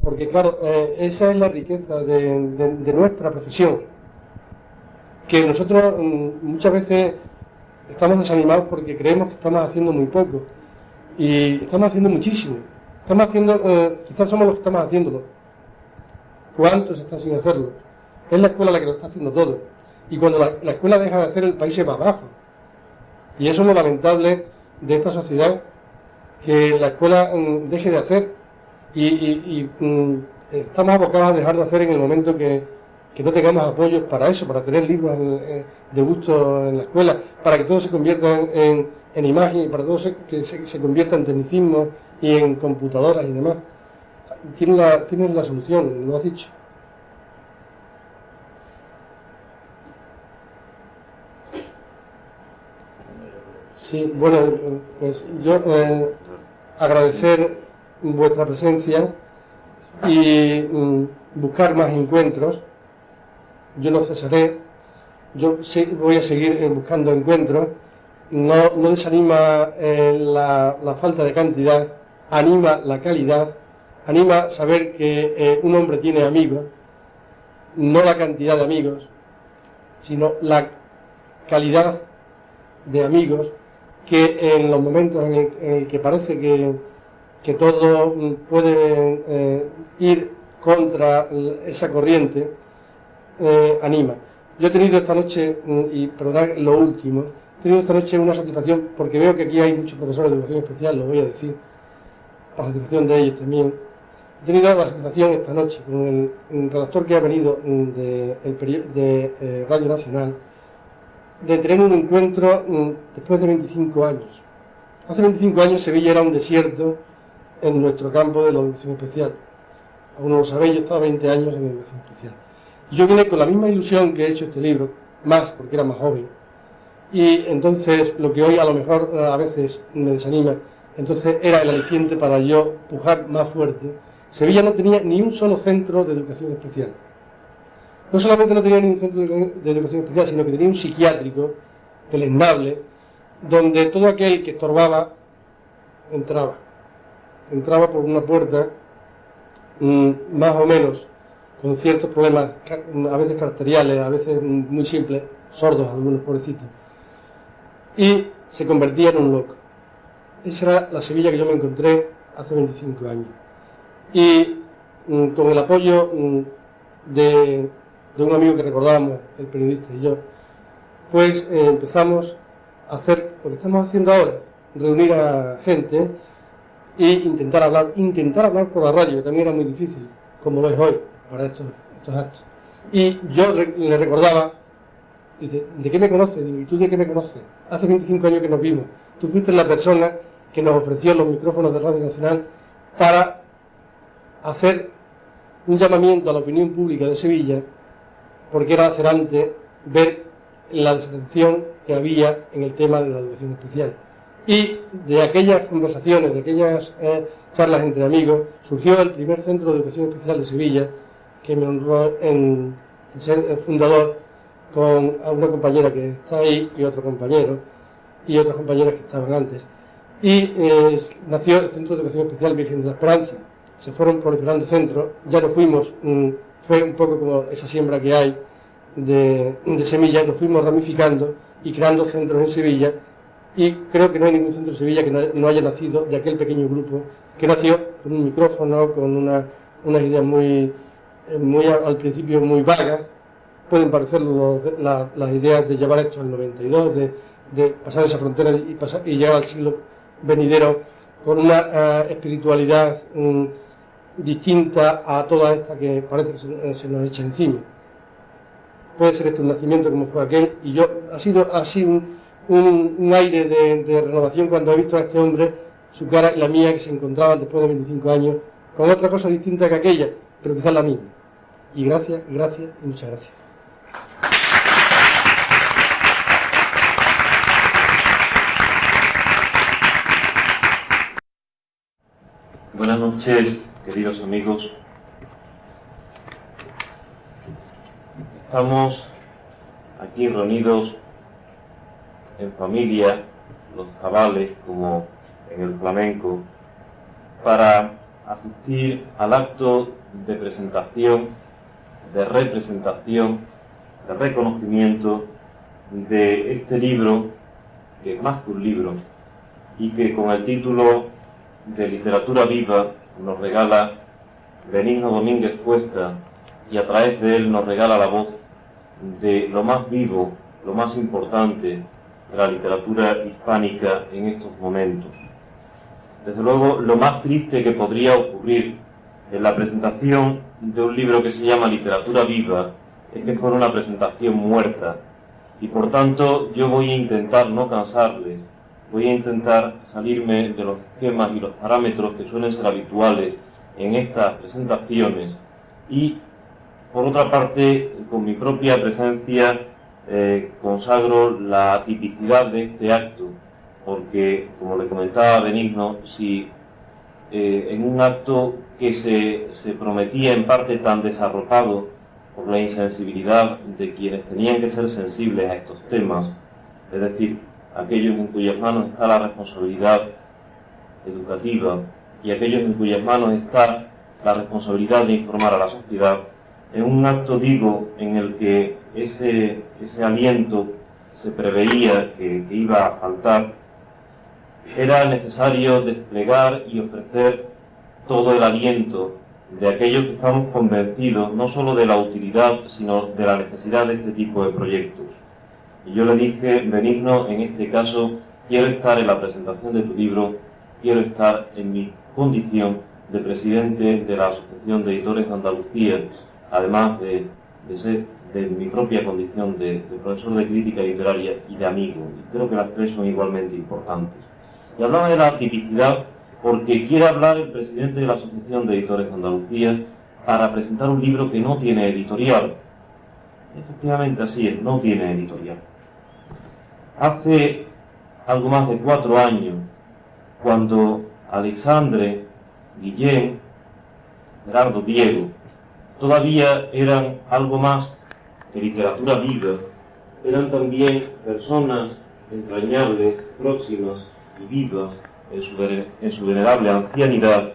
porque claro, esa es la riqueza de nuestra profesión, que nosotros muchas veces estamos desanimados porque creemos que estamos haciendo muy poco, y estamos haciendo muchísimo. Estamos haciendo, quizás somos los que estamos haciéndolo. ¿Cuántos están sin hacerlo? Es la escuela la que lo está haciendo todo. Y cuando la escuela deja de hacer, el país se va abajo. Y eso es lo lamentable de esta sociedad, que la escuela deje de hacer. Y estamos abocados a dejar de hacer en el momento que no tengamos apoyos para eso, para tener libros de gusto en la escuela, para que todo se convierta en imagen, y para todo que se convierta en tecnicismo y en computadoras y demás. Tienes la solución, lo has dicho. Sí, bueno, pues yo agradecer vuestra presencia y buscar más encuentros. Yo no cesaré, voy a seguir buscando encuentros. No desanima la falta de cantidad, anima la calidad, anima saber que un hombre tiene amigos, no la cantidad de amigos, sino la calidad de amigos, que en los momentos en el que parece que todo puede ir contra esa corriente, anima. Yo he tenido esta noche, y perdonad lo último, he tenido esta noche una satisfacción, porque veo que aquí hay muchos profesores de educación especial, lo voy a decir, para satisfacción de ellos también. He tenido la satisfacción esta noche con el redactor que ha venido de Radio Nacional, de tener un encuentro después de 25 años. Hace 25 años Sevilla era un desierto en nuestro campo de la educación especial. Aún no lo sabéis, yo estaba 20 años en educación especial. Y yo vine con la misma ilusión que he hecho este libro, más porque era más joven. Y entonces lo que hoy a lo mejor a veces me desanima, entonces era el aliciente para yo pujar más fuerte. Sevilla no tenía ni un solo centro de educación especial. No solamente no tenía ningún centro de educación especial, sino que tenía un psiquiátrico deleznable, donde todo aquel que estorbaba entraba por una puerta, más o menos con ciertos problemas, a veces caracteriales, a veces muy simples, sordos algunos pobrecitos, y se convertía en un loco. Esa era la Sevilla que yo me encontré hace 25 años. Y con el apoyo de un amigo que recordábamos, el periodista y yo, pues empezamos a hacer lo que estamos haciendo ahora, reunir a gente e intentar hablar por la radio, que también era muy difícil, como lo es hoy, para estos actos. Y yo le recordaba, dice, ¿de qué me conoces? Digo, ¿y tú de qué me conoces? Hace 25 años que nos vimos. Tú fuiste la persona que nos ofreció los micrófonos de Radio Nacional para hacer un llamamiento a la opinión pública de Sevilla, porque era lacerante ver la desatención que había en el tema de la educación especial. Y de aquellas conversaciones, de aquellas charlas entre amigos, surgió el primer centro de educación especial de Sevilla, que me honró en ser el fundador, con una compañera que está ahí y otro compañero, y otras compañeras que estaban antes. Y nació el Centro de Educación Especial Virgen de la Esperanza. Se fueron proliferando centros, ya nos fuimos, fue un poco como esa siembra que hay de semillas, nos fuimos ramificando y creando centros en Sevilla, y creo que no hay ningún centro en Sevilla que no haya nacido de aquel pequeño grupo que nació con un micrófono, con unas ideas muy al principio muy vagas. Pueden parecer las ideas de llevar esto al 92, de pasar esa frontera y llegar al siglo venidero con una espiritualidad distinta a toda esta que parece que se nos echa encima. Puede ser este un nacimiento como fue aquel, y yo ha sido así un aire de renovación cuando he visto a este hombre, su cara y la mía, que se encontraban después de 25 años, con otra cosa distinta que aquella, pero quizás la misma. Y gracias y muchas gracias. Buenas noches, queridos amigos. Estamos aquí reunidos en familia, los cabales, como en el flamenco, para asistir al acto de presentación, de representación, de reconocimiento de este libro, que es más que un libro, y que con el título de Literatura Viva nos regala Benigno Domínguez Cuesta, y a través de él nos regala la voz de lo más vivo, lo más importante de la literatura hispánica en estos momentos. Desde luego, lo más triste que podría ocurrir en la presentación de un libro que se llama Literatura Viva es que fuera una presentación muerta, y por tanto yo voy a intentar no cansarles, voy a intentar salirme de los esquemas y los parámetros que suelen ser habituales en estas presentaciones, y por otra parte, con mi propia presencia consagro la tipicidad de este acto, porque, como le comentaba a Benigno, si en un acto que se prometía en parte tan desarropado por la insensibilidad de quienes tenían que ser sensibles a estos temas, es decir, aquellos en cuyas manos está la responsabilidad educativa y aquellos en cuyas manos está la responsabilidad de informar a la sociedad, en un acto, digo, en el que ese aliento se preveía que iba a faltar, era necesario desplegar y ofrecer todo el aliento de aquellos que estamos convencidos no solo de la utilidad, sino de la necesidad de este tipo de proyectos. Y yo le dije, Benigno, en este caso, quiero estar en la presentación de tu libro, quiero estar en mi condición de presidente de la Asociación de Editores de Andalucía, además de ser de mi propia condición de profesor de crítica literaria y de amigo. Y creo que las tres son igualmente importantes. Y hablaba de la tipicidad porque quiere hablar el presidente de la Asociación de Editores de Andalucía para presentar un libro que no tiene editorial. Efectivamente, así es, no tiene editorial. Hace algo más de 4 años, cuando Alexandre, Guillén, Gerardo, Diego, todavía eran algo más que literatura viva, eran también personas entrañables, próximas y vivas en su venerable ancianidad,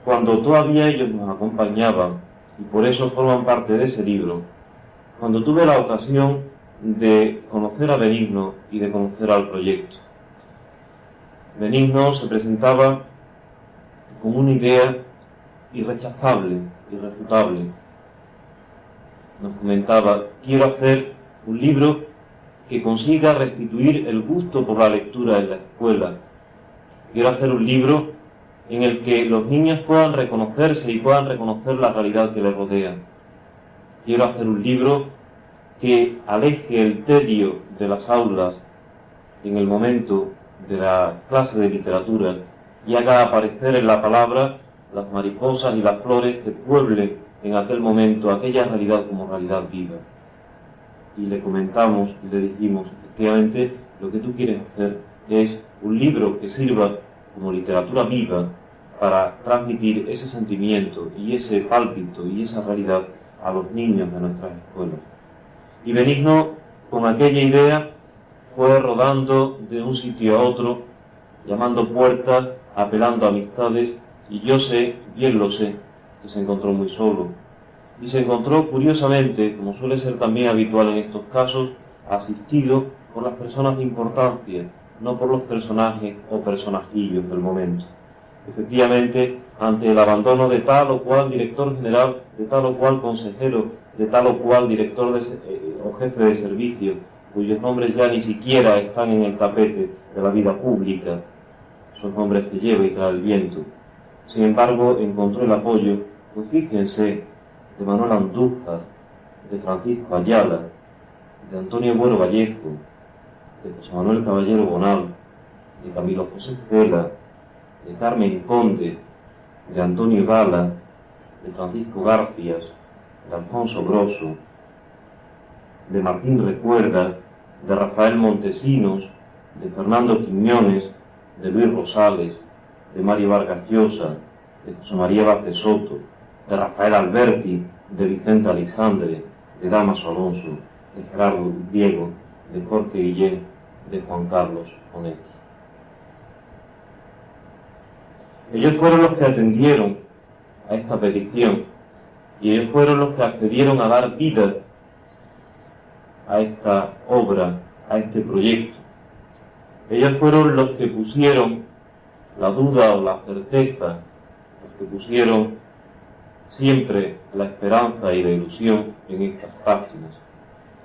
cuando todavía ellos nos acompañaban, y por eso forman parte de ese libro. Cuando tuve la ocasión de conocer a Benigno y de conocer al proyecto, Benigno se presentaba con una idea irrechazable, irrefutable. Nos comentaba, quiero hacer un libro que consiga restituir el gusto por la lectura en la escuela. Quiero hacer un libro en el que los niños puedan reconocerse y puedan reconocer la realidad que les rodea. Quiero hacer un libro que aleje el tedio de las aulas en el momento de la clase de literatura y haga aparecer en la palabra las mariposas y las flores que pueblen en aquel momento aquella realidad como realidad viva. Y le comentamos y le dijimos, efectivamente, lo que tú quieres hacer es un libro que sirva como literatura viva para transmitir ese sentimiento y ese pálpito y esa realidad a los niños de nuestras escuelas. Y Benigno, con aquella idea, fue rodando de un sitio a otro, llamando puertas, apelando a amistades, y yo sé, bien lo sé, que se encontró muy solo. Y se encontró, curiosamente, como suele ser también habitual en estos casos, asistido por las personas de importancia, no por los personajes o personajillos del momento. Efectivamente, ante el abandono de tal o cual director general, de tal o cual consejero, de tal o cual director o jefe de servicio, cuyos nombres ya ni siquiera están en el tapete de la vida pública, son nombres que lleva y trae el viento. Sin embargo, encontró el apoyo, pues fíjense, de Manuel Andújar, de Francisco Ayala, de Antonio Bueno Vallejo, de José Manuel Caballero Bonal, de Camilo José Cela, de Carmen Conde, de Antonio Gala, de Francisco Garcias, de Alfonso Grosso, de Martín Recuerda, de Rafael Montesinos, de Fernando Quiñones, de Luis Rosales, de Mario Vargas Llosa, de José María Vázquez Soto, de Rafael Alberti, de Vicente Alexandre, de Damaso Alonso, de Gerardo Diego, de Jorge Guillén, de Juan Carlos Onetti. Ellos fueron los que atendieron a esta petición, y ellos fueron los que accedieron a dar vida a esta obra, a este proyecto. Ellos fueron los que pusieron la duda o la certeza, los que pusieron siempre la esperanza y la ilusión en estas páginas.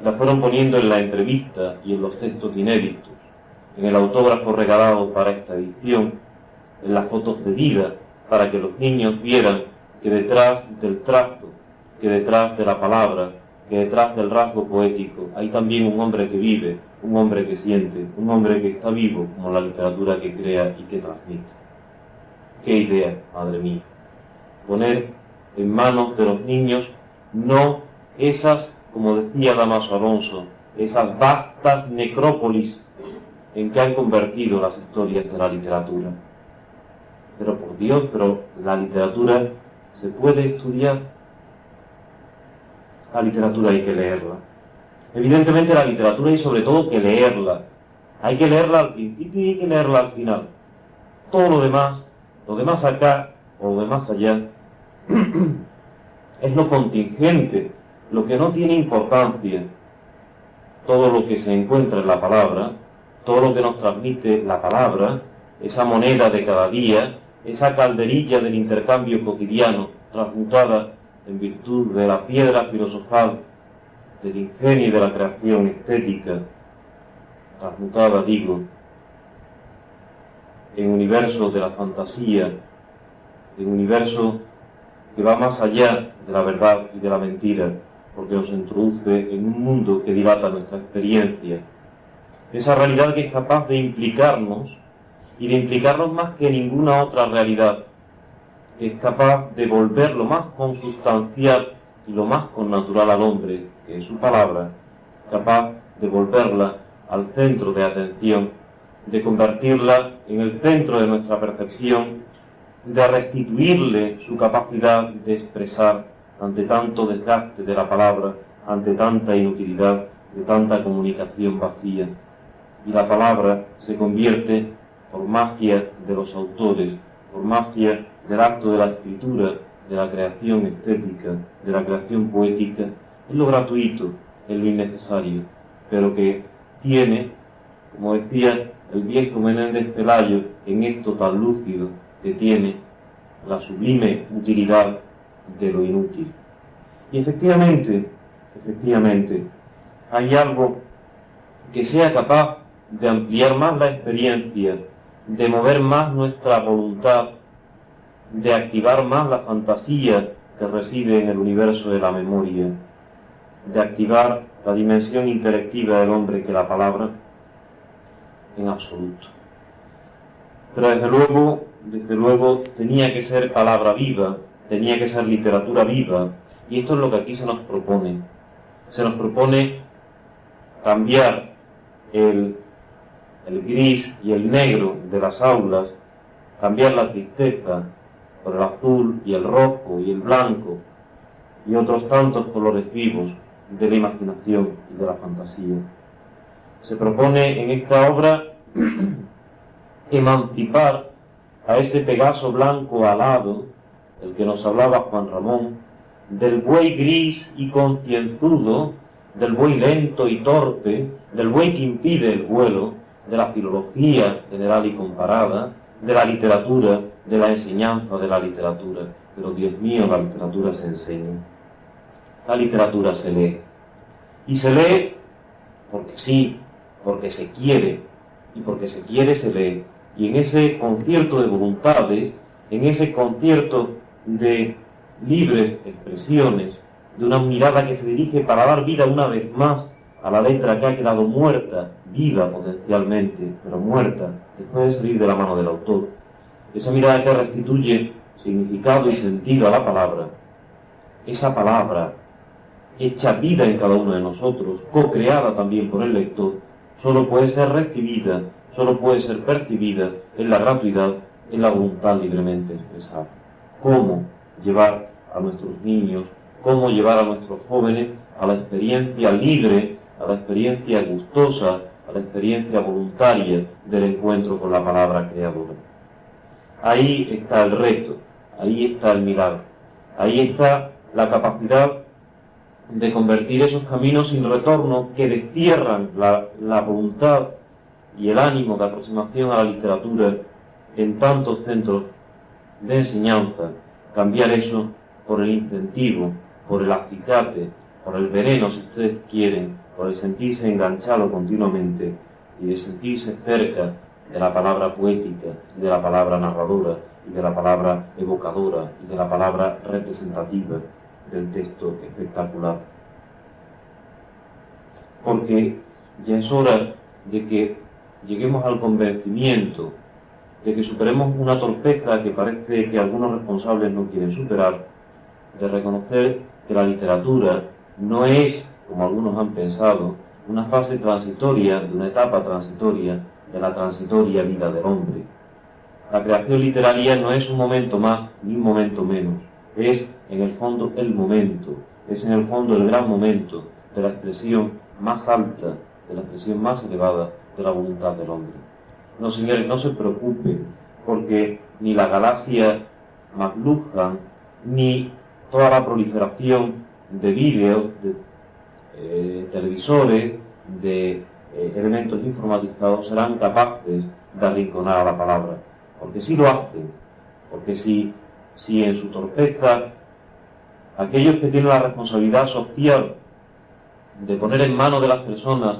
La fueron poniendo en la entrevista y en los textos inéditos, en el autógrafo regalado para esta edición, en la foto cedida, para que los niños vieran que detrás del trazo, que detrás de la palabra, que detrás del rasgo poético, hay también un hombre que vive, un hombre que siente, un hombre que está vivo, como la literatura que crea y que transmite. ¡Qué idea, madre mía! Poner en manos de los niños no esas, como decía Dámaso Alonso, esas vastas necrópolis en que han convertido las historias de la literatura. Pero por Dios, pero la literatura se puede estudiar. La literatura hay que leerla. Evidentemente la literatura hay sobre todo que leerla. Hay que leerla al principio y hay que leerla al final. Todo lo demás acá o lo demás allá, es lo contingente, lo que no tiene importancia. Todo lo que se encuentra en la palabra, todo lo que nos transmite la palabra, esa moneda de cada día, esa calderilla del intercambio cotidiano, transmutada en virtud de la piedra filosofal, del ingenio y de la creación estética, transmutada, digo, en universo de la fantasía, en universo que va más allá de la verdad y de la mentira, porque nos introduce en un mundo que dilata nuestra experiencia. Esa realidad que es capaz de implicarnos, y de implicarnos más que ninguna otra realidad, que es capaz de volver lo más consustancial y lo más connatural al hombre, que es su palabra, capaz de volverla al centro de atención, de convertirla en el centro de nuestra percepción, de restituirle su capacidad de expresar ante tanto desgaste de la palabra, ante tanta inutilidad, de tanta comunicación vacía. Y la palabra se convierte, por magia de los autores, por magia del acto de la escritura, de la creación estética, de la creación poética, en lo gratuito, en lo innecesario, pero que tiene, como decía el viejo Menéndez Pelayo, en esto tan lúcido, que tiene la sublime utilidad de lo inútil. Y efectivamente, hay algo que sea capaz de ampliar más la experiencia, de mover más nuestra voluntad, de activar más la fantasía que reside en el universo de la memoria, de activar la dimensión intelectiva del hombre que la palabra, en absoluto. Pero desde luego, tenía que ser palabra viva, tenía que ser literatura viva, y esto es lo que aquí se nos propone. Se nos propone cambiar el gris y el negro de las aulas, cambiar la tristeza por el azul y el rojo y el blanco y otros tantos colores vivos de la imaginación y de la fantasía. Se propone en esta obra emancipar a ese Pegaso blanco alado, del que nos hablaba Juan Ramón, del buey gris y concienzudo, del buey lento y torpe, del buey que impide el vuelo, de la filología general y comparada, de la literatura, de la enseñanza de la literatura. Pero Dios mío, la literatura se enseña. La literatura se lee. Y se lee porque sí, porque se quiere, y porque se quiere se lee. Y en ese concierto de voluntades, en ese concierto de libres expresiones, de una mirada que se dirige para dar vida una vez más a la letra que ha quedado muerta, viva potencialmente, pero muerta, después de salir de la mano del autor. Esa mirada que restituye significado y sentido a la palabra. Esa palabra, hecha vida en cada uno de nosotros, co-creada también por el lector, solo puede ser recibida, solo puede ser percibida en la gratuidad, en la voluntad libremente expresada. ¿Cómo llevar a nuestros niños, cómo llevar a nuestros jóvenes a la experiencia libre, a la experiencia gustosa, a la experiencia voluntaria del encuentro con la palabra creadora? Ahí está el reto, ahí está el milagro. Ahí está la capacidad de convertir esos caminos sin retorno que destierran la voluntad y el ánimo de aproximación a la literatura en tantos centros de enseñanza, cambiar eso por el incentivo, por el acicate, por el veneno, si ustedes quieren, por el sentirse enganchado continuamente y de sentirse cerca de la palabra poética, y de la palabra narradora, y de la palabra evocadora, y de la palabra representativa del texto espectacular. Porque ya es hora de que lleguemos al convencimiento de que superemos una torpeza que parece que algunos responsables no quieren superar, de reconocer que la literatura no es, como algunos han pensado, una fase transitoria, de una etapa transitoria, de la transitoria vida del hombre. La creación literaria no es un momento más ni un momento menos, es en el fondo el momento, es en el fondo el gran momento de la expresión más alta, de la expresión más elevada de la voluntad del hombre. No, señores, no se preocupen, porque ni la galaxia McLuhan, ni toda la proliferación de vídeos, de televisores, de elementos informatizados serán capaces de arrinconar a la palabra, porque sí lo hacen, porque si en su torpeza aquellos que tienen la responsabilidad social de poner en manos de las personas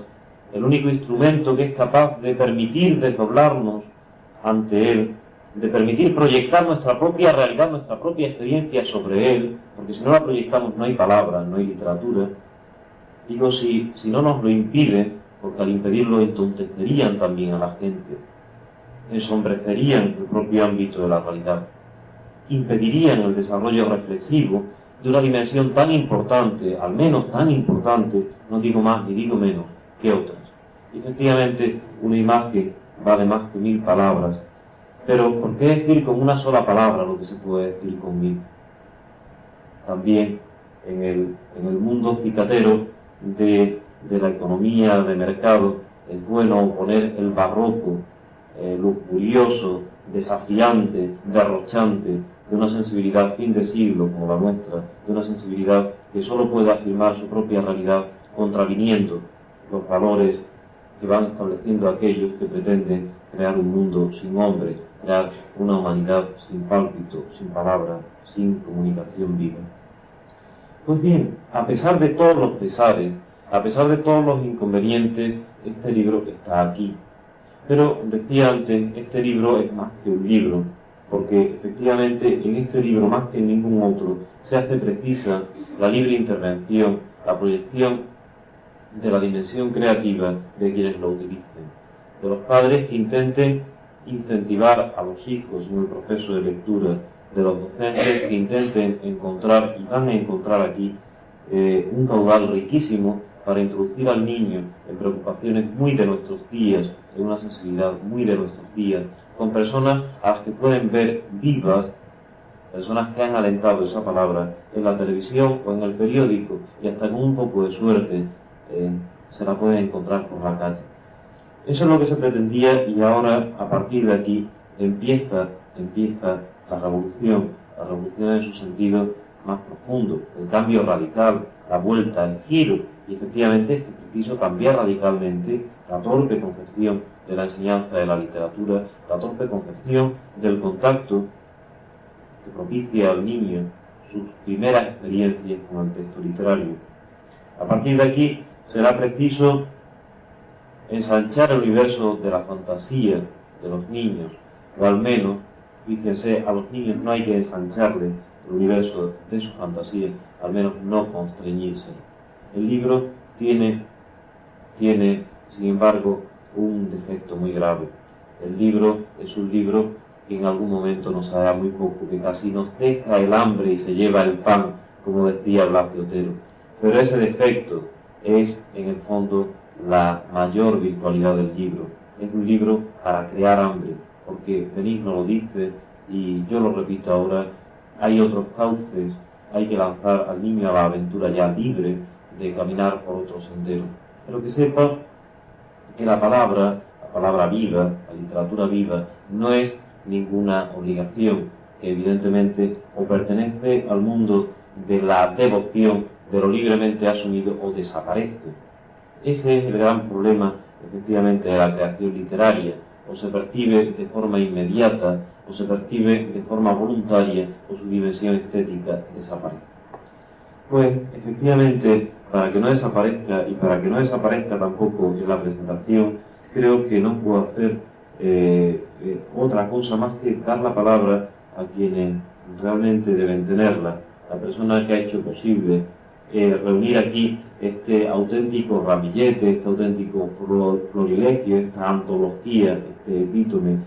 el único instrumento que es capaz de permitir desdoblarnos ante él, de permitir proyectar nuestra propia realidad, nuestra propia experiencia sobre él, porque si no la proyectamos no hay palabra, no hay literatura. Digo, si no nos lo impiden, porque al impedirlo entontecerían también a la gente, ensombrecerían el propio ámbito de la realidad, impedirían el desarrollo reflexivo de una dimensión tan importante, al menos tan importante, no digo más ni digo menos, que otras. Y efectivamente, una imagen vale más que 1000 palabras, pero ¿por qué decir con una sola palabra lo que se puede decir con 1000? También en el mundo cicatero de la economía de mercado es bueno poner el barroco, lujurioso, desafiante, derrochante, de una sensibilidad fin de siglo como la nuestra, de una sensibilidad que solo puede afirmar su propia realidad contraviniendo los valores que van estableciendo aquellos que pretenden crear un mundo sin hombre, crear una humanidad sin pálpito, sin palabra, sin comunicación viva. Pues bien, a pesar de todos los pesares, a pesar de todos los inconvenientes, este libro está aquí. Pero, decía antes, este libro es más que un libro, porque efectivamente en este libro, más que en ningún otro, se hace precisa la libre intervención, la proyección de la dimensión creativa de quienes lo utilicen, de los padres que intenten incentivar a los hijos en el proceso de lectura, de los docentes que intenten encontrar, y van a encontrar aquí, un caudal riquísimo para introducir al niño en preocupaciones muy de nuestros días, en una sensibilidad muy de nuestros días, con personas a las que pueden ver vivas, personas que han alentado esa palabra en la televisión o en el periódico, y hasta con un poco de suerte se la pueden encontrar por la calle. Eso es lo que se pretendía, y ahora, a partir de aquí, empieza la revolución en su sentido más profundo, el cambio radical, la vuelta, el giro, y efectivamente es que es preciso cambiar radicalmente la torpe concepción de la enseñanza de la literatura, la torpe concepción del contacto que propicia al niño sus primeras experiencias con el texto literario. A partir de aquí será preciso ensanchar el universo de la fantasía de los niños, o al menos, fíjense, a los niños no hay que ensancharle el universo de su fantasía, al menos no constreñirse. El libro tiene, sin embargo, un defecto muy grave. El libro es un libro que en algún momento nos hará muy poco, que casi nos deja el hambre y se lleva el pan, como decía Blas de Otero. Pero ese defecto es, en el fondo, la mayor virtualidad del libro. Es un libro para crear hambre, porque Benigno lo dice, y yo lo repito ahora, hay otros cauces, hay que lanzar al niño a la aventura ya libre de caminar por otro sendero. Pero que sepa que la palabra viva, la literatura viva, no es ninguna obligación, que evidentemente o pertenece al mundo de la devoción, de lo libremente asumido, o desaparece. Ese es el gran problema, efectivamente, de la creación literaria. O se percibe de forma inmediata, o se percibe de forma voluntaria, o su dimensión estética desaparece. Pues, efectivamente, para que no desaparezca, y para que no desaparezca tampoco en la presentación, creo que no puedo hacer otra cosa más que dar la palabra a quienes realmente deben tenerla, la persona que ha hecho posible reunir aquí este auténtico ramillete, este auténtico florilegio, esta antología, este epítome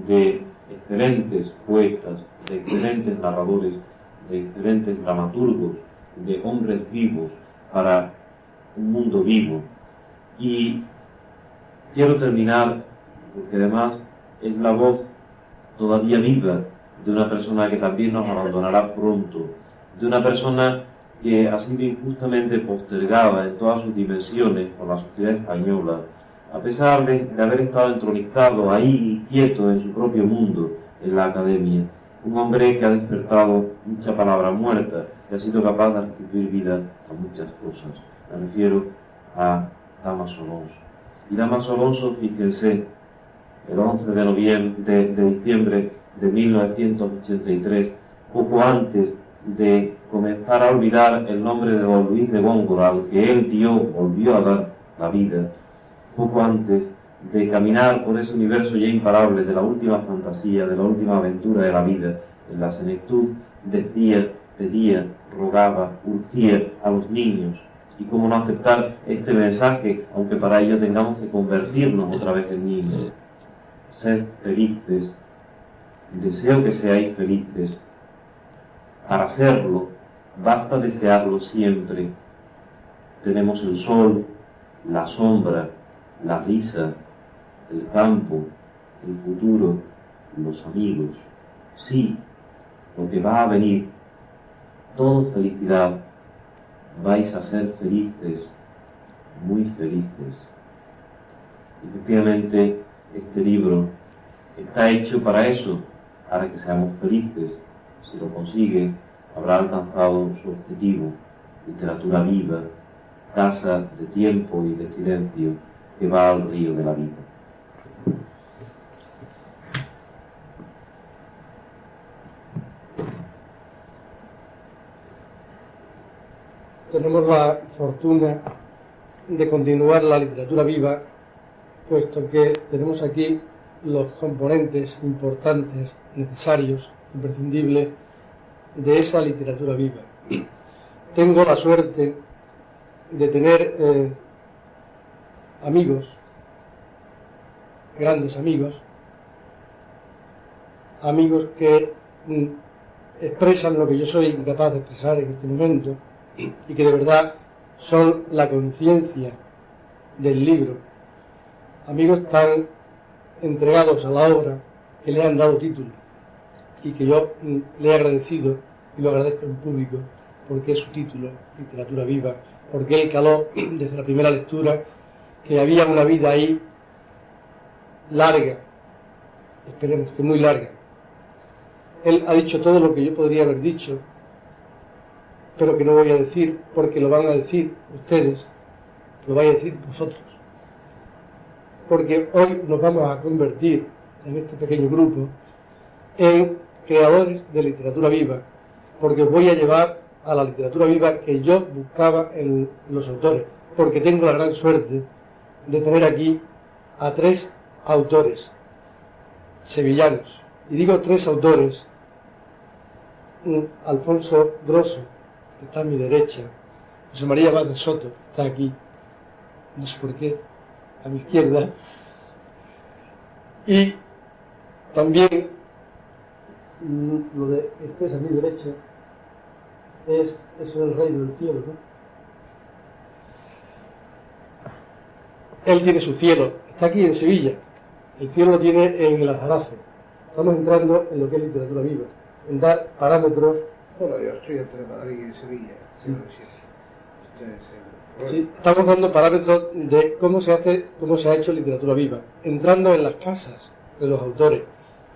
de excelentes poetas, de excelentes narradores, de excelentes dramaturgos, de hombres vivos para un mundo vivo. Y quiero terminar, porque además es la voz todavía viva de una persona que también nos abandonará pronto, de una persona que ha sido injustamente postergada en todas sus dimensiones por la sociedad española, a pesar de haber estado entronizado ahí quieto en su propio mundo, en la academia. Un hombre que ha despertado mucha palabra muerta, que ha sido capaz de restituir vida a muchas cosas. Me refiero a Dámaso Alonso. Y Dámaso Alonso, fíjense, el 11 de diciembre de 1983, poco antes de comenzar a olvidar el nombre de don Luis de Góngora, al que él volvió a dar la vida, poco antes de caminar por ese universo ya imparable de la última fantasía, de la última aventura de la vida, en la senectud decía, pedía, rogaba, urgía a los niños. Y cómo no aceptar este mensaje, aunque para ello tengamos que convertirnos otra vez en niños. Sed felices, deseo que seáis felices. Para serlo, basta desearlo siempre. Tenemos el sol, la sombra, la risa, el campo, el futuro, los amigos. Sí, lo que va a venir, todo felicidad. Vais a ser felices, muy felices. Efectivamente, este libro está hecho para eso, para que seamos felices. Si lo consigue, habrá alcanzado su objetivo. Literatura viva, casa de tiempo y de silencio que va al río de la vida. Tenemos la fortuna de continuar la literatura viva, puesto que tenemos aquí los componentes importantes, necesarios, imprescindibles de esa literatura viva. Tengo la suerte de tener amigos, grandes amigos que expresan lo que yo soy incapaz de expresar en este momento, y que de verdad son la conciencia del libro. Amigos tan entregados a la obra que le han dado título y que yo le he agradecido y lo agradezco en público, porque es su título, Literatura Viva, porque él caló desde la primera lectura que había una vida ahí larga, esperemos que muy larga. Él ha dicho todo lo que yo podría haber dicho, pero que no voy a decir, porque lo van a decir ustedes, lo vais a decir vosotros. Porque hoy nos vamos a convertir, en este pequeño grupo, en creadores de literatura viva, porque os voy a llevar a la literatura viva que yo buscaba en los autores, porque tengo la gran suerte de tener aquí a 3 autores sevillanos. Y digo 3 autores: Alfonso Grosso, que está a mi derecha, José María Vaz de Soto, que está aquí, no sé por qué, a mi izquierda, y también lo de este es a mi derecha, es eso del reino del cielo, ¿no? Él tiene su cielo, está aquí en Sevilla, el cielo lo tiene en el Aljarafe. Estamos entrando en lo que es literatura viva, en dar parámetros. Bueno, yo estoy entre Madrid y Sevilla. Sí. Sí, estamos dando parámetros de cómo se ha hecho literatura viva, entrando en las casas de los autores,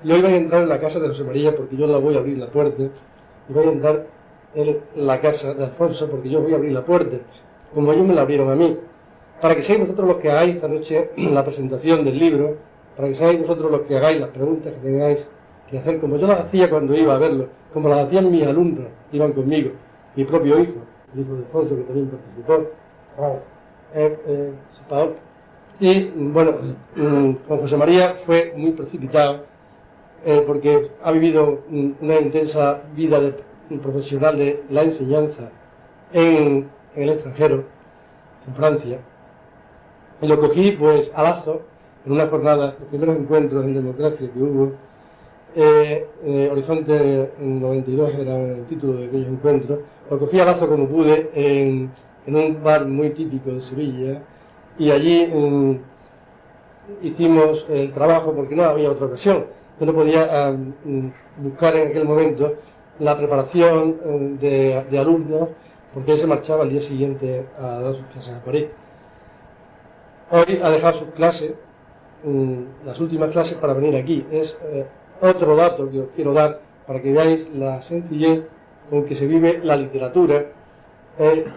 y hoy voy a entrar en la casa de José María porque yo la voy a abrir la puerta, y voy a entrar en la casa de Alfonso porque yo voy a abrir la puerta, como ellos me la abrieron a mí, para que seáis vosotros los que hagáis esta noche la presentación del libro, para que seáis vosotros los que hagáis las preguntas que tengáis que hacer, como yo las hacía cuando iba a verlo, como las hacían mis alumnos, que iban conmigo, mi propio hijo, el hijo de Alfonso, que también participó, Paolo. Y bueno, con José María fue muy precipitado, porque ha vivido una intensa vida profesional de la enseñanza en el extranjero, en Francia, y lo cogí pues a lazo en una jornada, los primeros encuentros en democracia que hubo, Horizonte 92 era el título de aquellos encuentros, lo cogí a lazo como pude en un bar muy típico de Sevilla, y allí hicimos el trabajo porque no había otra ocasión. Yo no podía buscar en aquel momento la preparación de alumnos porque él se marchaba al día siguiente a dar sus clases a París. Hoy ha dejado sus clases, las últimas clases, para venir aquí. Es otro dato que os quiero dar para que veáis la sencillez con que se vive la literatura,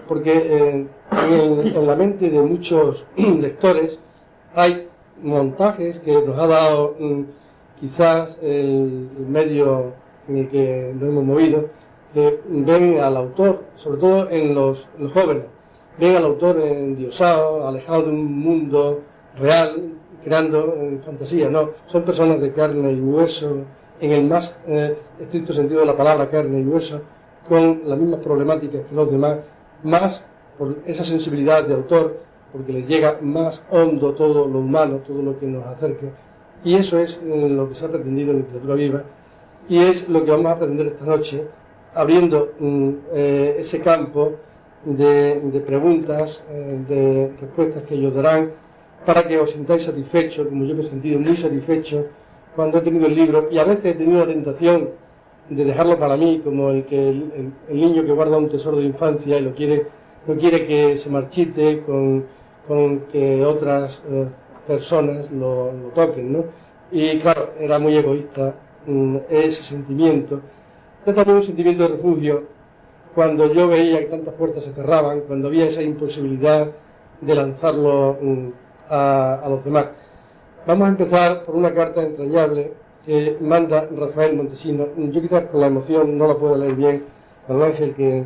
porque en la mente de muchos lectores hay montajes que nos ha dado quizás el medio en el que nos hemos movido, que ven al autor, sobre todo en los jóvenes, ven al autor endiosado, alejado de un mundo real, creando fantasía. No, son personas de carne y hueso, en el más estricto sentido de la palabra, carne y hueso, con las mismas problemáticas que los demás, más por esa sensibilidad de autor, porque les llega más hondo todo lo humano, todo lo que nos acerca. Y eso es lo que se ha pretendido en Literatura Viva, y es lo que vamos a pretender esta noche, abriendo ese campo de preguntas, de respuestas que ellos darán, para que os sintáis satisfechos, como yo me he sentido muy satisfecho cuando he tenido el libro, y a veces he tenido la tentación de dejarlo para mí, como el niño que guarda un tesoro de infancia y no quiere que se marchite con que otras personas lo toquen, ¿no? Y claro, era muy egoísta ese sentimiento. Era también un sentimiento de refugio cuando yo veía que tantas puertas se cerraban, cuando había esa imposibilidad de lanzarlo a los demás. Vamos a empezar por una carta entrañable que manda Rafael Montesino. Yo quizás por la emoción no la puedo leer bien, don Ángel, que...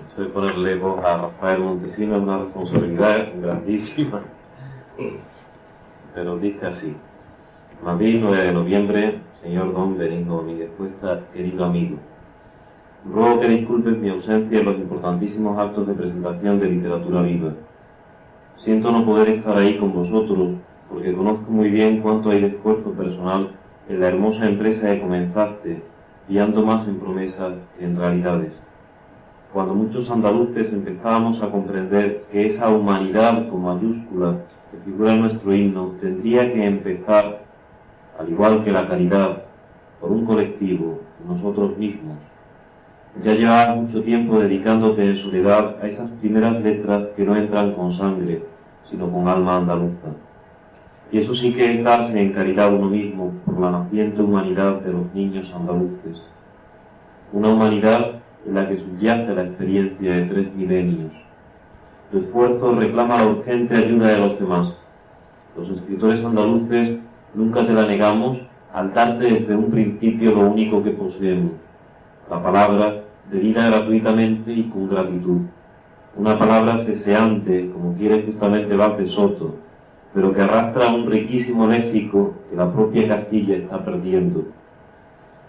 Esto de ponerle voz a Rafael Montesino es una responsabilidad grandísima, pero dice así: Madrid, 9 de noviembre, señor don Benigno Domínguez Cuesta, querido amigo. Ruego que disculpes mi ausencia en los importantísimos actos de presentación de Literatura Viva. Siento no poder estar ahí con vosotros, porque conozco muy bien cuánto hay de esfuerzo personal en la hermosa empresa que comenzaste, fiando más en promesas que en realidades. Cuando muchos andaluces empezábamos a comprender que esa humanidad con mayúscula que figura en nuestro himno tendría que empezar, al igual que la caridad, por un colectivo, nosotros mismos. Ya llevabas mucho tiempo dedicándote en soledad a esas primeras letras que no entran con sangre, sino con alma andaluza. Y eso sí que es darse en caridad uno mismo por la naciente humanidad de los niños andaluces. Una humanidad en la que subyace la experiencia de 3 milenios. Tu esfuerzo reclama la urgente ayuda de los demás. Los escritores andaluces nunca te la negamos al darte desde un principio lo único que poseemos, la palabra, dedida gratuitamente y con gratitud. Una palabra ceseante, como quiere justamente Vaz de Soto, pero que arrastra un riquísimo léxico que la propia Castilla está perdiendo.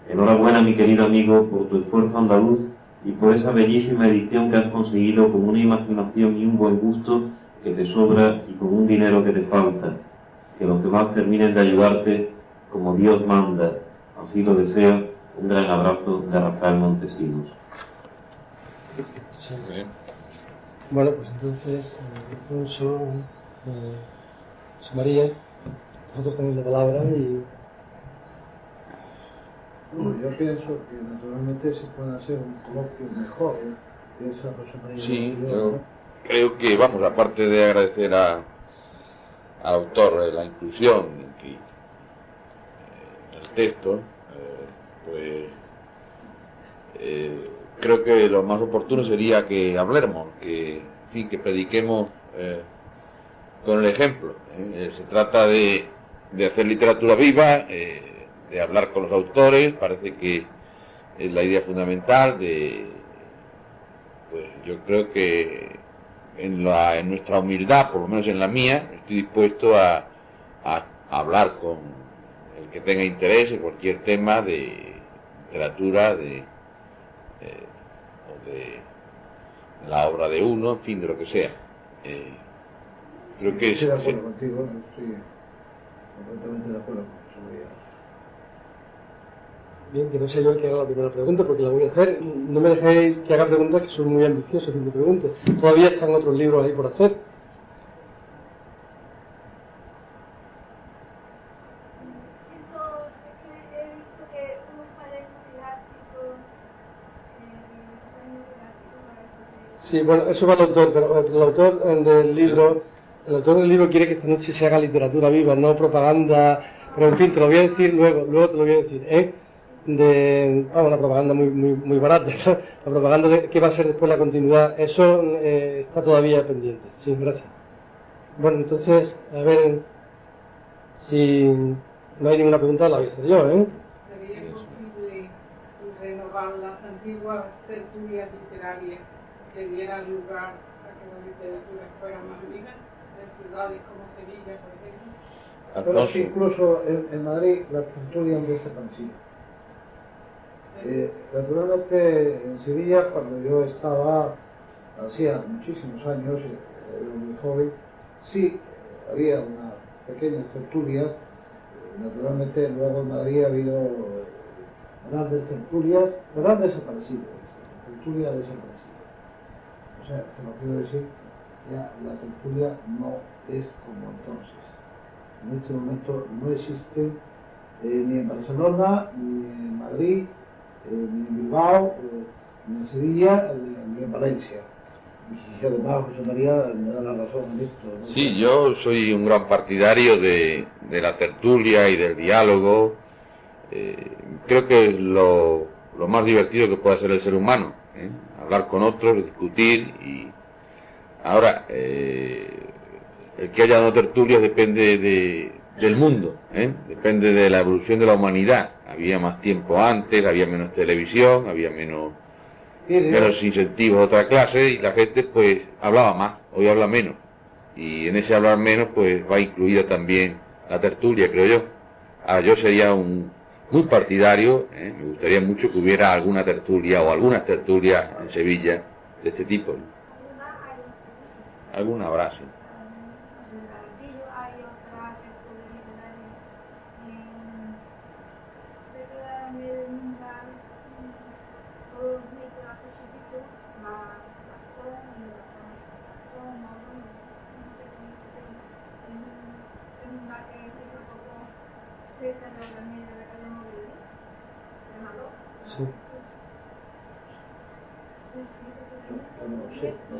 Enhorabuena, mi querido amigo, por tu esfuerzo andaluz y por esa bellísima edición que has conseguido con una imaginación y un buen gusto que te sobra y con un dinero que te falta. Que los demás terminen de ayudarte como Dios manda. Así lo deseo. Un gran abrazo de Rafael Montesinos. Sí. Bueno, pues entonces, Alfonso, José María, nosotros tenemos la palabra y... Bueno, yo pienso que naturalmente se puede hacer un coloquio mejor, piensa José María. Sí, yo creo que, vamos, aparte de agradecer a al autor la inclusión en el texto, creo que lo más oportuno sería que hablemos, que, en fin, que prediquemos con el ejemplo. Se trata de hacer literatura viva, de hablar con los autores, parece que es la idea fundamental pues yo creo que en nuestra humildad, por lo menos en la mía, estoy dispuesto a hablar con el que tenga interés en cualquier tema de literatura, o de la obra de uno, en fin, de lo que sea. Creo que estoy de acuerdo contigo, estoy completamente de acuerdo con tu seguridad. Bien, que no sé yo el que haga la primera pregunta, porque la voy a hacer. No me dejéis que haga preguntas, que soy muy ambicioso haciendo preguntas. Todavía están otros libros ahí por hacer. Sí, bueno, eso va al autor, pero el autor del libro quiere que esta noche se haga literatura viva, no propaganda, pero en fin, te lo voy a decir luego te lo voy a decir, una propaganda muy barata, la propaganda de qué va a ser después la continuidad, eso está todavía pendiente. Sí, gracias. Bueno, entonces, a ver, si no hay ninguna pregunta, la voy a hacer yo, ¿Sería posible renovar las antiguas tertulias literarias que dieran lugar a que la literatura fuera más viva en ciudades como Sevilla, por ejemplo? Pero es que incluso en Madrid las tertulias han desaparecido. Naturalmente en Sevilla, cuando yo estaba, hacía muchísimos años, era muy joven, sí había unas pequeñas tertulias. Naturalmente luego en Madrid ha habido grandes tertulias, pero han desaparecido. La tertulia ha desaparecido. O sea, te lo quiero decir, ya la tertulia no es como entonces. En este momento no existe ni en Barcelona, ni en Madrid, ni en Bilbao, ni en Sevilla, ni en Valencia. Y además José María me da la razón en esto, ¿no? Sí, yo soy un gran partidario de la tertulia y del diálogo. Creo que es lo más divertido que puede hacer el ser humano, hablar con otros, discutir. Y ahora, el que haya no tertulias depende del mundo, depende de la evolución de la humanidad. Había más tiempo antes, había menos televisión, había menos incentivos de otra clase, y la gente pues hablaba más, hoy habla menos, y en ese hablar menos pues va incluida también la tertulia, creo yo. Yo sería muy partidario, me gustaría mucho que hubiera alguna tertulia o algunas tertulias en Sevilla de este tipo, ¿no? Alguna habrá, sí.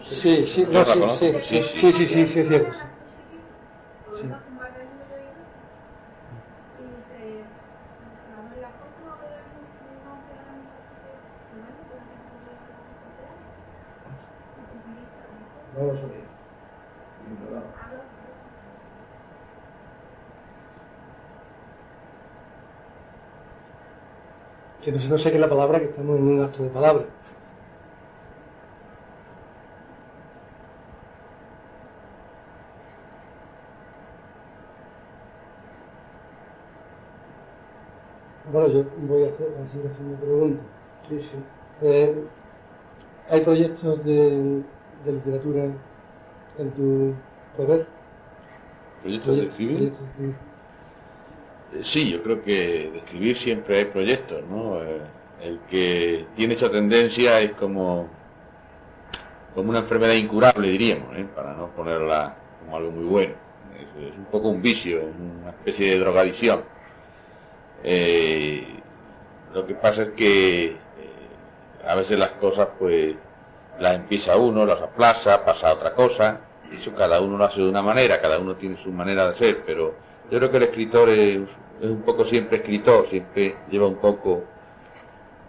Sí, es cierto. Sí. No lo sabía. Que no sé qué es la palabra, que estamos en un acto de palabra. Bueno, yo voy a seguir haciendo preguntas. Sí. ¿Hay proyectos de literatura en tu poder? ¿Proyectos de escribir? Sí, yo creo que de escribir siempre hay proyectos, ¿no? El que tiene esa tendencia es como una enfermedad incurable, diríamos, para no ponerla como algo muy bueno. Es un poco un vicio, es una especie de drogadicción. Lo que pasa es que a veces las cosas pues las empieza uno, las aplaza, pasa a otra cosa, Eso cada uno lo hace de una manera, cada uno tiene su manera de ser, pero yo creo que el escritor es un poco siempre escritor, siempre lleva un poco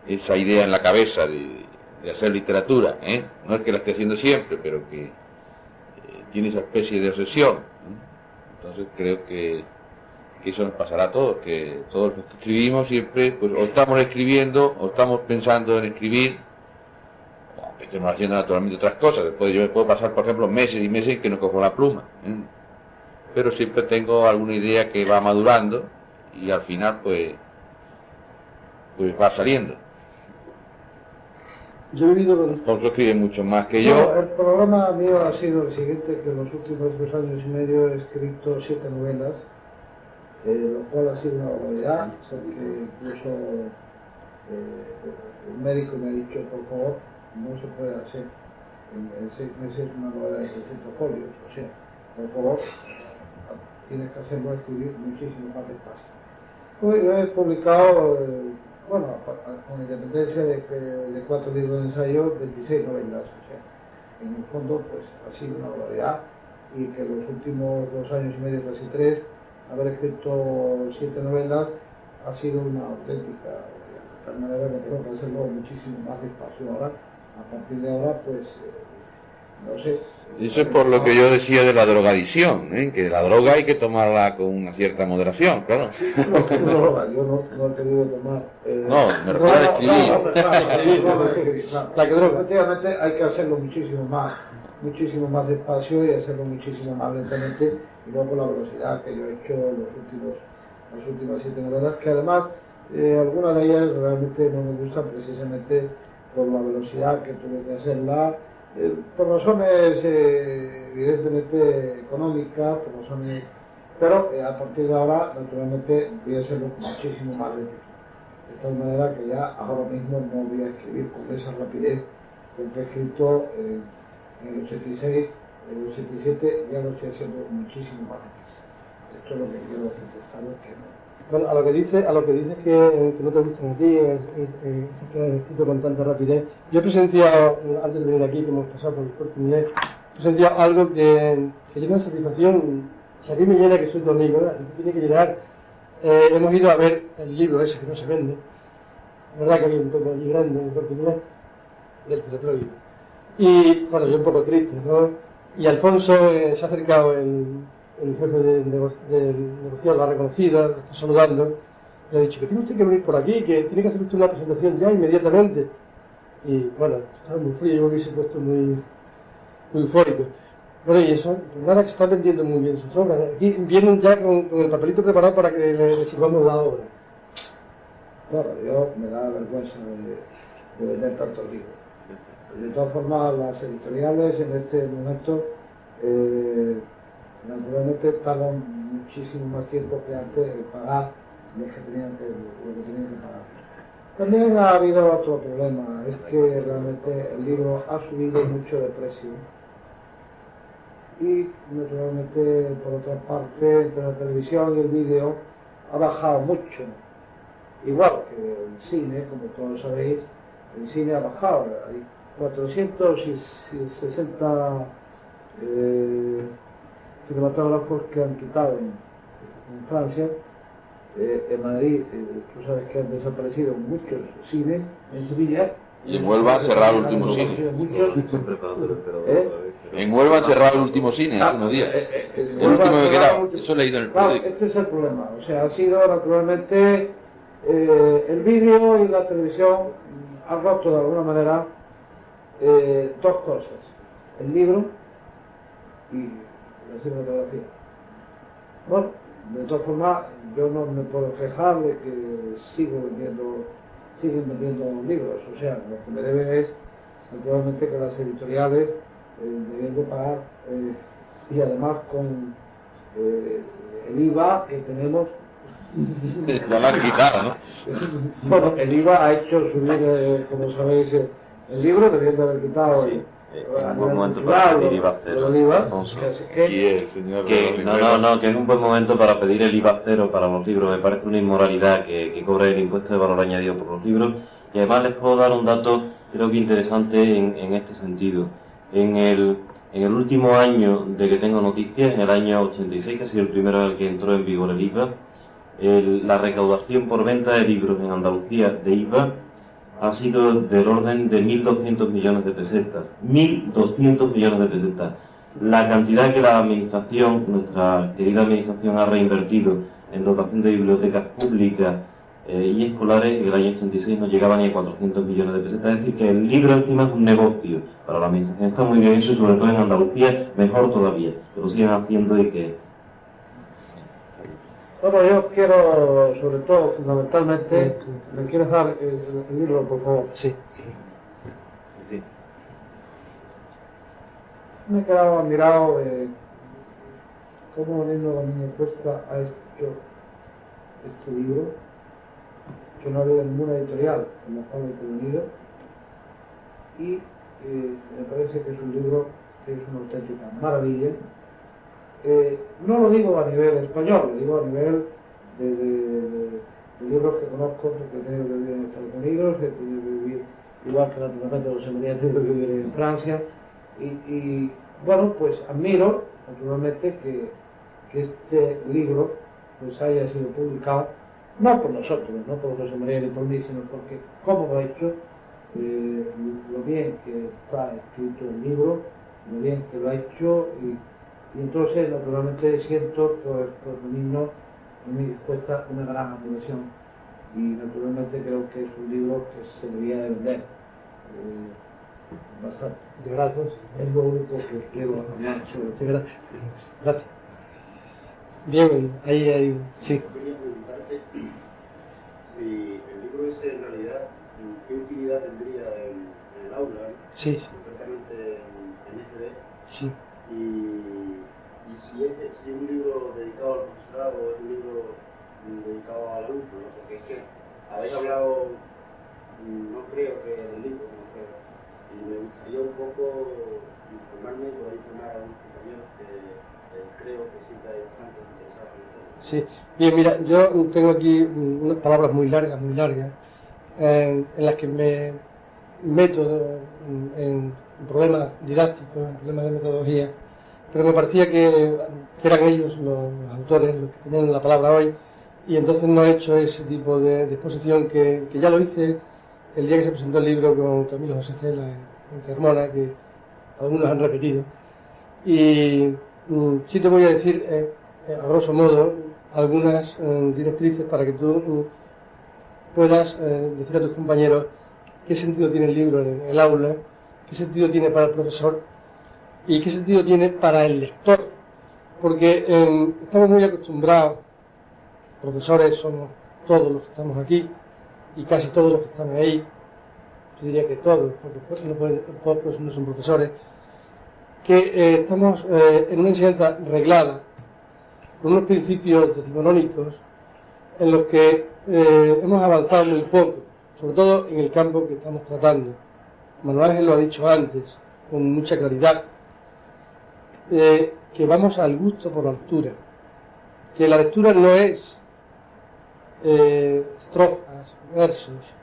esa idea en la cabeza de hacer literatura, ¿eh? No es que la esté haciendo siempre, pero que tiene esa especie de obsesión, ¿eh? Entonces creo que eso nos pasará a todos, que todos los que escribimos siempre, pues o estamos escribiendo, o estamos pensando en escribir, o que estemos haciendo naturalmente otras cosas. Después yo me puedo pasar, por ejemplo, meses y meses en que no cojo la pluma, ¿eh? Pero siempre tengo alguna idea que va madurando y al final pues va saliendo. Yo he vivido con... Alfonso escribe mucho más que yo. El programa mío ha sido el siguiente, que en los últimos 2 años y medio he escrito 7 novelas, lo cual ha sido una barbaridad, porque incluso el médico me ha dicho, por favor, no se puede hacer en 6 meses una novela de 600 folios, o sea, por favor, tienes que hacerlo, escribir muchísimo más despacio. Hoy he publicado, bueno, con independencia de 4 libros de ensayo, 26 novelas, o sea, en el fondo pues ha sido una barbaridad, y que los últimos 2 años y medio, casi 3, haber escrito 7 novelas ha sido una auténtica barbaridad. De tal manera que tengo que hacerlo muchísimo más despacio ahora. A partir de ahora, pues, no sé. Eso es por lo que yo decía de la drogadicción, ¿eh? Que la droga hay que tomarla con una cierta moderación, claro. Sí, no, que droga, yo no he querido tomar. No, me refiero a escribir. La que droga. Efectivamente hay que hacerlo muchísimo más despacio y hacerlo muchísimo más lentamente, y no con la velocidad que yo he hecho las últimas 7 novelas, que además algunas de ellas realmente no me gustan precisamente por la velocidad que tuve que hacerla, por razones evidentemente económicas, por razones, pero a partir de ahora naturalmente voy a hacerlo muchísimo más lento, de tal manera que ya ahora mismo no voy a escribir con esa rapidez con que he escrito en el 86, en el 87 ya lo estoy haciendo muchísimo más rápido. Esto es lo que quiero contestar, que no. Bueno, a lo que dices que no te gustan a ti, es que has escrito con tanta rapidez. Yo he presenciado, antes de venir aquí, que hemos pasado por el Corte Inglés, he presenciado algo que llena de satisfacción. Si a mí me llena, que soy tu amigo, a ti te tiene que llenar. Hemos ido a ver el libro ese que no se vende. La verdad que había un tomo allí grande en el Corte Inglés, del literatura viva. Y bueno, yo un poco triste, ¿no? Y Alfonso se ha acercado, el jefe de negociación lo ha reconocido, lo está saludando, le ha dicho que tiene usted que venir por aquí, que tiene que hacer usted una presentación ya inmediatamente. Y bueno, estaba muy frío, yo me hubiese puesto muy eufórico. Bueno, y eso, pues nada, que se están vendiendo muy bien sus obras. Aquí vienen ya con el papelito preparado para que le sirvamos la obra. Bueno, yo me da vergüenza de vender tantos libros. De todas formas, las editoriales en este momento naturalmente tardan muchísimo más tiempo que antes en pagar lo que tenían que pagar. También ha habido otro problema, es que realmente el libro ha subido mucho de precio y naturalmente por otra parte entre la televisión y el vídeo ha bajado mucho, igual que el cine, como todos sabéis, el cine ha bajado, hay 460 cinematógrafos que han quitado en Francia. En Madrid, tú sabes que han desaparecido muchos cines, en Sevilla. Y en Huelva han cerrado el último cine. En Huelva han cerrado el último cine hace unos días. El último que quedaba, eso he leído en el periódico. Este es el problema, o sea, ha sido naturalmente el vídeo y la televisión han roto de alguna manera dos cosas, el libro y la cinematografía. Bueno, de todas formas, yo no me puedo quejar de que siguen vendiendo libros, o sea, lo que me deben es, naturalmente, que las editoriales deben de pagar, y además con el IVA que tenemos. Ya lo han quitado, ¿no? Bueno, el IVA ha hecho subir, como sabéis, el libro, debiendo haber quitado. Sí. Un buen momento para pedir IVA cero. Que es un buen momento para pedir el IVA cero para los libros. Me parece una inmoralidad que cobre el impuesto de valor añadido por los libros. Y además les puedo dar un dato, creo que interesante en este sentido. En el En el último año de que tengo noticias, en el año 86, que ha sido el primero en el que entró en vigor el IVA, la recaudación por venta de libros en Andalucía de IVA ha sido del orden de 1.200 millones de pesetas. 1.200 millones de pesetas. La cantidad que la administración, nuestra querida administración, ha reinvertido en dotación de bibliotecas públicas y escolares, en el año 86 no llegaba ni a 400 millones de pesetas. Es decir, que el libro encima es un negocio para la administración. Está muy bien eso, y sobre todo en Andalucía, mejor todavía, que lo sigan haciendo y que... Bueno, yo quiero, sobre todo, fundamentalmente, ¿me quieres dar el libro, por favor? Sí. Sí. Me he quedado admirado cómo Nino Domínguez Cuesta ha hecho este libro, que no ha habido ninguna editorial en la cual he intervenido, y me parece que es un libro que es una auténtica maravilla. No lo digo a nivel español, lo digo a nivel de libros que conozco, porque he tenido que vivir en Estados Unidos, he tenido que vivir, igual que naturalmente los seminaristas, he tenido que vivir en Francia, y bueno, pues admiro naturalmente que este libro pues haya sido publicado, no por nosotros, no por José María ni por mí, sino porque cómo lo ha hecho, lo bien que está escrito el libro, lo bien que lo ha hecho, y entonces naturalmente siento por Nino me cuesta una gran admiración, y naturalmente creo que es un libro que se debería de vender bastante. Gracias. Es lo único que quiero hablar sobre esto. Gracias. Gracias. Bien, ahí hay... Sí. Quería preguntarte si el libro ese en realidad, ¿qué utilidad tendría en el aula? Sí, sí. Concretamente en FD. Sí. Y si es un libro dedicado al profesorado o es un libro dedicado al alumno, ¿no? Porque es que habéis hablado, no creo que del libro, no creo. Y me gustaría un poco informarme y poder informar a algunos compañeros que creo que siempre hay bastante interesados en el tema. Sí. Bien, mira, yo tengo aquí unas palabras muy largas, en las que me meto en problemas didácticos, en problemas de metodología, pero me parecía que eran ellos los autores los que tenían la palabra hoy, y entonces no he hecho ese tipo de exposición que ya lo hice el día que se presentó el libro con Camilo José Cela en Carmona, que algunos han repetido. Y sí te voy a decir, a grosso modo, algunas directrices para que tú puedas decir a tus compañeros qué sentido tiene el libro en el aula, qué sentido tiene para el profesor y qué sentido tiene para el lector. Porque estamos muy acostumbrados, profesores somos todos los que estamos aquí, y casi todos los que están ahí, yo diría que todos, porque pocos no son profesores, que estamos en una enseñanza reglada, con unos principios decimonónicos en los que hemos avanzado muy poco, sobre todo en el campo que estamos tratando. Manuel Ángel lo ha dicho antes, con mucha claridad, que vamos al gusto por la lectura, que la lectura no es estrofas, versos,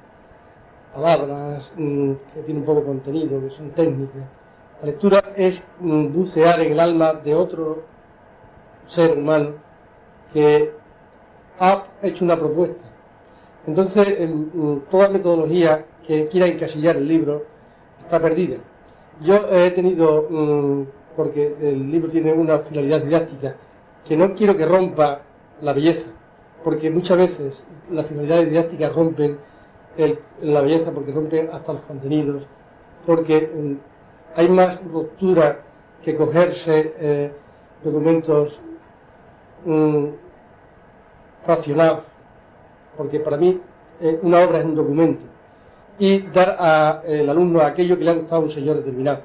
palabras que tienen poco contenido, que son técnicas. La lectura es bucear en el alma de otro ser humano que ha hecho una propuesta. Entonces, toda metodología que quiera encasillar el libro está perdida. Yo he tenido, porque el libro tiene una finalidad didáctica, que no quiero que rompa la belleza, porque muchas veces las finalidades didácticas rompen la belleza, porque rompen hasta los contenidos, porque hay más ruptura que cogerse documentos racionados, porque para mí una obra es un documento, y dar al alumno aquello que le ha gustado a un señor determinado,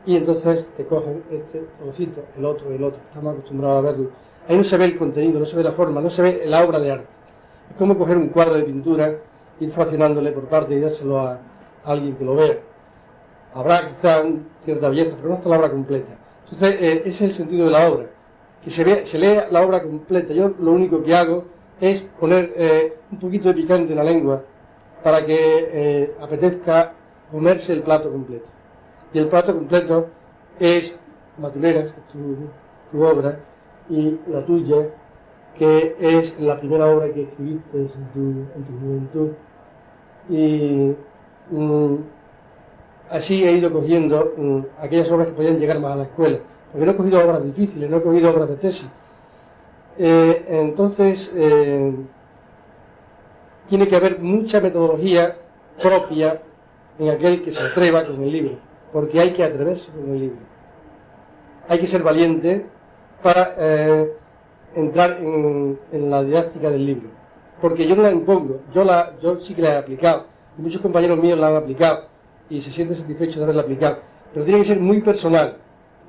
y entonces te cogen este trocito, el otro, estamos acostumbrados a verlo. Ahí no se ve el contenido, no se ve la forma, no se ve la obra de arte. Es como coger un cuadro de pintura, ir fraccionándole por parte y dárselo a alguien que lo vea. Habrá quizá cierta belleza, pero no está la obra completa. Entonces, ese es el sentido de la obra, que se lea la obra completa. Yo lo único que hago es poner un poquito de picante en la lengua para que apetezca comerse el plato completo. Y el plato completo es Matuleras, que es tu obra, y la tuya, que es la primera obra que escribiste en tu juventud. Y así he ido cogiendo aquellas obras que podían llegar más a la escuela, porque no he cogido obras difíciles, no he cogido obras de tesis. Entonces, tiene que haber mucha metodología propia en aquel que se atreva con el libro, porque hay que atreverse con el libro. Hay que ser valiente para entrar en la didáctica del libro, porque yo no la impongo, yo sí que la he aplicado, y muchos compañeros míos la han aplicado, y se sienten satisfechos de haberla aplicado, pero tiene que ser muy personal,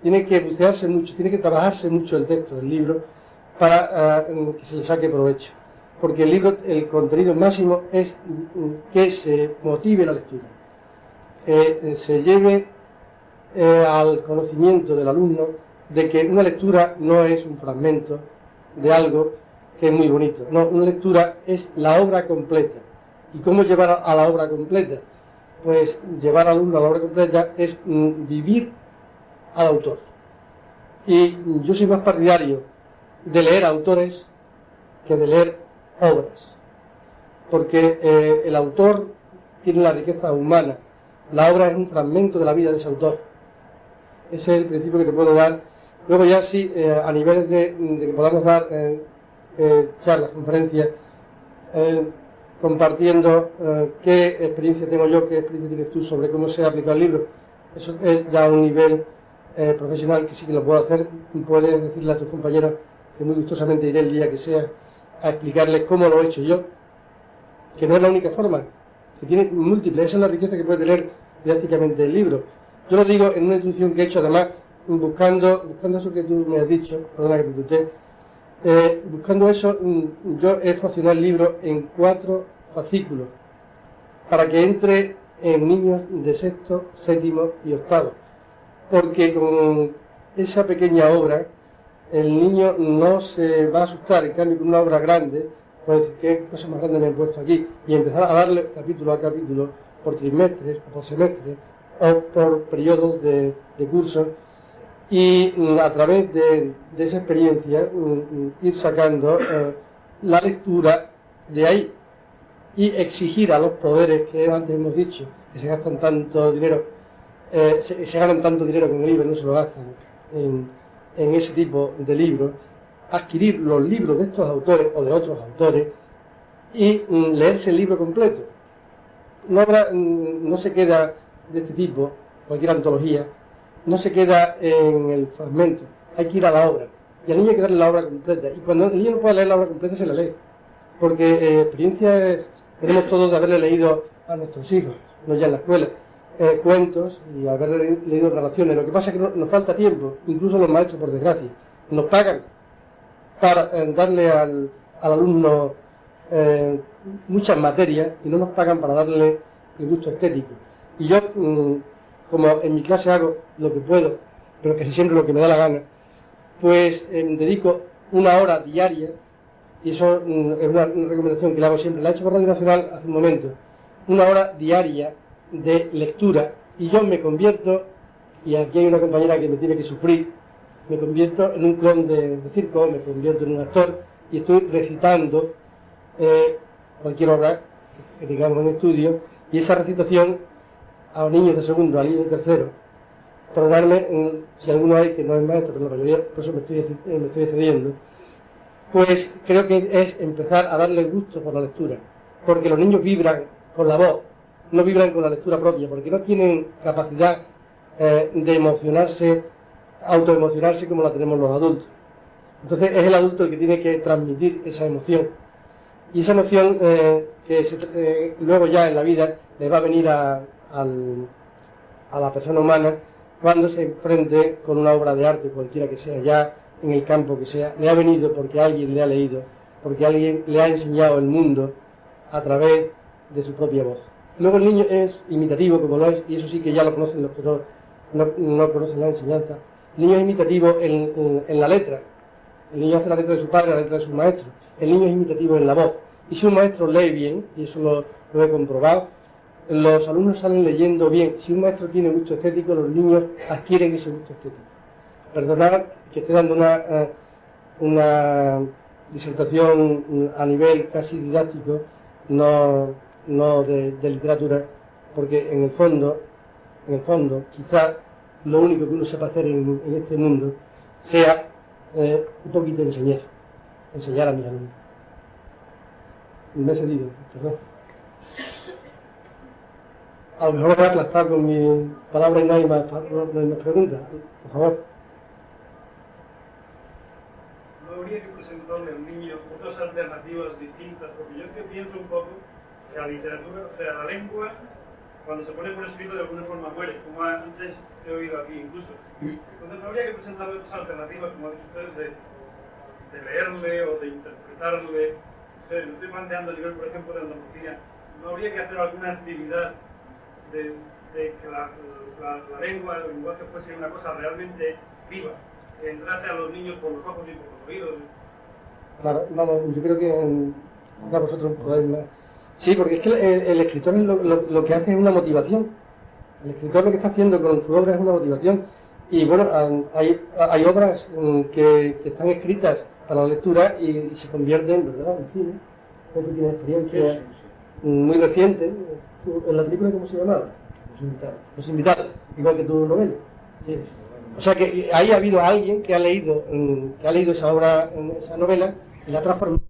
tiene que bucearse mucho, tiene que trabajarse mucho el texto del libro para que se le saque provecho, porque el libro, el contenido máximo es que se motive la lectura, se lleve al conocimiento del alumno de que una lectura no es un fragmento de algo que es muy bonito, no, una lectura es la obra completa. ¿Y cómo llevar a la obra completa? Pues llevar al alumno a la obra completa es vivir al autor. Y yo soy más partidario de leer autores que de leer obras, porque el autor tiene la riqueza humana, la obra es un fragmento de la vida de ese autor. Ese es el principio que te puedo dar. Luego ya sí, a niveles de que podamos dar charlas, conferencias, compartiendo qué experiencia tengo yo, qué experiencia tienes tú sobre cómo se aplica el libro. Eso es ya un nivel profesional que sí que lo puedo hacer. Puedes decirle a tus compañeros que muy gustosamente iré el día que sea a explicarles cómo lo he hecho yo, que no es la única forma, que tiene múltiples. Esa es la riqueza que puede tener didácticamente el libro. Yo lo digo en una introducción que he hecho, además, buscando eso que tú me has dicho, perdona que te tuteé, buscando eso, yo he fraccionado el libro en 4 fascículos para que entre en niños de sexto, séptimo y octavo, porque con esa pequeña obra el niño no se va a asustar. En cambio, con una obra grande puede decir qué cosa más grande me he puesto aquí, y empezar a darle capítulo a capítulo por trimestres o por semestres o por periodos de cursos, y a través de esa experiencia ir sacando la lectura de ahí, y exigir a los poderes que antes hemos dicho que se gastan tanto dinero, se ganan tanto dinero con el libro, no se lo gastan en ese tipo de libros, adquirir los libros de estos autores o de otros autores y leerse el libro completo. No se queda de este tipo, cualquier antología, no se queda en el fragmento, hay que ir a la obra, y al niño hay que darle la obra completa, y cuando el niño no puede leer la obra completa se la lee, porque experiencias tenemos todos de haberle leído a nuestros hijos, no ya en la escuela, cuentos y haber leído narraciones. Lo que pasa es que nos falta tiempo, incluso los maestros, por desgracia, nos pagan para darle al alumno muchas materias y no nos pagan para darle el gusto estético. Y yo, como en mi clase hago lo que puedo, pero casi siempre lo que me da la gana, pues dedico 1 hora diaria, y eso es una recomendación que le hago siempre, la he hecho por Radio Nacional hace un momento, 1 hora diaria de lectura, y yo me convierto, y aquí hay una compañera que me tiene que sufrir, me convierto en un clon de circo, me convierto en un actor, y estoy recitando cualquier obra que tengamos en estudio, y esa recitación a los niños de segundo, a los niños de tercero, perdonadme si alguno hay que no es maestro, pero la mayoría, por eso me estoy excediendo, pues creo que es empezar a darle gusto por la lectura, porque los niños vibran con la voz, no vibran con la lectura propia, porque no tienen capacidad de emocionarse, autoemocionarse como la tenemos los adultos. Entonces es el adulto el que tiene que transmitir esa emoción, y esa emoción que luego ya en la vida le va a venir a la persona humana cuando se enfrente con una obra de arte, cualquiera que sea, ya en el campo que sea, le ha venido porque alguien le ha leído, porque alguien le ha enseñado el mundo a través de su propia voz. Luego el niño es imitativo, como lo es, y eso sí que ya lo conocen los que no conocen la enseñanza. El niño es imitativo en la letra. El niño hace la letra de su padre, la letra de su maestro. El niño es imitativo en la voz. Y si un maestro lee bien, y eso lo he comprobado, los alumnos salen leyendo bien. Si un maestro tiene gusto estético, los niños adquieren ese gusto estético. Perdonad que esté dando una disertación a nivel casi didáctico, no de literatura, porque en el fondo, quizás lo único que uno sepa hacer en este mundo sea un poquito enseñar a mis alumnos. Me he cedido, perdón. A lo mejor voy a aplastar con mis palabras y no hay más preguntas. Por favor. No habría que presentarle al niño otras alternativas distintas, porque yo es que pienso un poco que la literatura, o sea, la lengua, cuando se pone por escrito de alguna forma muere, como antes he oído aquí incluso. Entonces no habría que presentarle otras alternativas, como ha dicho usted, de leerle o de interpretarle. O sea, lo estoy planteando a nivel, por ejemplo, de Andalucía. ¿No habría que hacer alguna actividad de que la lengua, el lenguaje fuese una cosa realmente viva, que entrase a los niños por los ojos y por los oídos? Claro, vamos, yo creo que ya vosotros podéis más. Sí, porque es que el escritor lo que hace es una motivación. El escritor lo que está haciendo con su obra es una motivación. Y bueno, hay obras que están escritas para la lectura y se convierten, ¿verdad?, en cine. Tú tienes experiencia muy reciente. ¿En la película cómo se llamaba? Los Invitados, igual que tu novela. Sí. O sea que ahí ha habido alguien que ha leído esa obra, esa novela, y la ha transformado.